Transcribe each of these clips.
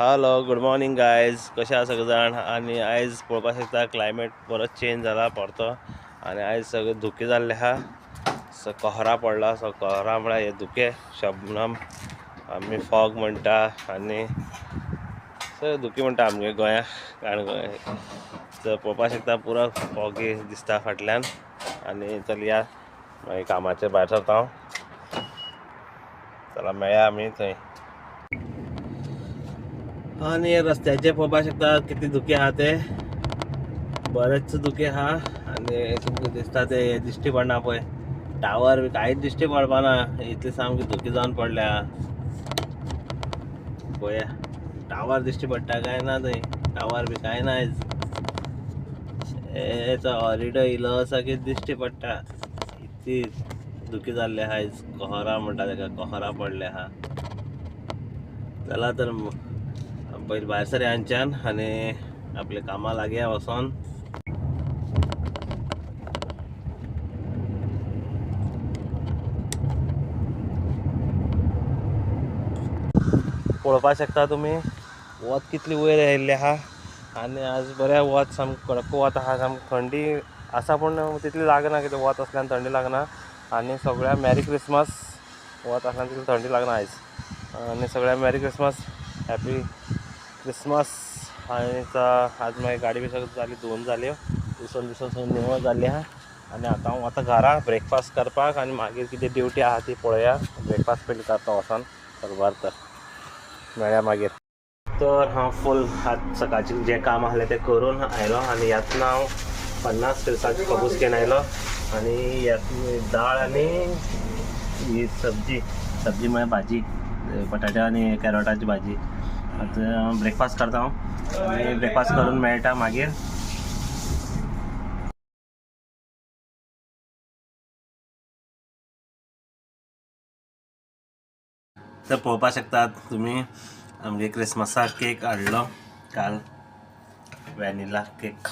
Hello good morning guys, कशे आहा सगळे जाण. आणि आयज पळोवपाक शकता क्लायमेट बरोच चेंज जाला परतो. आणि आयज सगळे धुके जाल्ले आहा. कोहरा पडला. कोहरा म्हळ्यार हे धुके शबनम आमी फॉग म्हणटा आनी सगळे धुके म्हणटा आमगे गोंयाक. तर पळोवपाक शकता पुरो फॉगी दिसता फाटल्यान. आनी चलया मागीर कामाचेर भायर सरता हांव. चला मेळया आमी थंय. आणि रस्त्याचे पळोवपाक शकता किती धुके आहा ते. बरेच धुके आहा. आणि तुमकां दिसता ते दिश्टी पडना पळय टावर बी कांयच दिश्टी पडपाना. इतले सामके धुके जावन पडल्या. पळया टावर दिश्टी पडटा काय ना थंय. टावर बी कांय ना आयज. हॉलिडे येयलो असा कितें दिश्टी पडटा. इतली धुके जाल्ले आहा आयज. कोहरा म्हणटा तेका, कोहरा पडले आहा. चला तर पयलीं भायर सरया हांगच्यान आनी आपल्या कामां लागया वचोन. पळोवपाक शकता तुमी वत कितली वयर येयल्लें आहा. आनी आज बरें वत सामकें कडक वत आहा. सामकी थंडी आसा पूण तितली लागना, कित्याक वत आसल्यान थंडी लागना. आनी सगळ्या मॅरी क्रिसमस. वत आसल्यान तितली थंडी लागना आयज. आनी सगळ्या मॅरी क्रिसमस, हॅपी क्रिसमस. आनी आज मागीर गाडी बी सगळी जाली धुवन जाल्यो. विसोन सगळी निवळ जाल्ली आहा. आनी आतां हांव वता घरा ब्रेकफास्ट करपाक. आनी मागीर कितें ड्युटी आहा ती पळोवया. ब्रेकफास्ट पयलीं करता वचोन बरोबर. तर मेळया मागीर. तर हांव फूल आज सकाळचें जें काम आसलें तें करून आयलो. आनी ह्यातून हांव 50 दिवसाचे कबूस घेवन आयलो. आनी ह्यात दाळ आनी ही सब्जी म्हळ्यार भाजी, बटाट्या आनी कॅरोटाची भाजी. आतां ब्रेकफास्ट करता हांव. आनी ब्रेकफास्ट करून मेळटा मागीर. तर पळोवपाक शकतात तुमी आमगे क्रिसमसाक केक हाडलो काल. वॅनिला केक,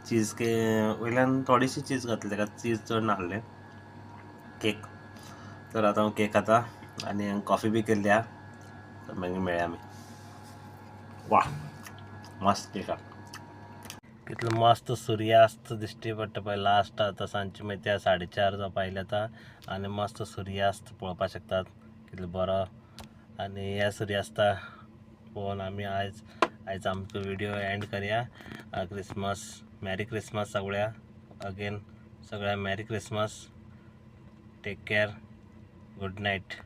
चीज केक वयल्यान थोडीशी चीज घातली, ताका चीज चड नासलें केक. तर आतां हांव केक खाता. आनी कॉफी बी केल्ली आहा. तर मागीर मेळया आमी. वा मस्त केक आहा. कितलो मस्त सुर्यास्त दिश्टी पडटा पळय लास्ट. आतां सांजचे मागीर त्या 4:30 जावपा आयले आतां. आनी मस्त सुर्यास्त पळोवपाक शकतात कितलो बरो. आनी ह्या सुर्यास्ता पळोवन आमी आयज आमचो व्हिडिओ एंड करया. क्रिसमस, मॅरी क्रिसमस सगळ्या अगेन. सगळ्या merry Christmas. Take care. Good night.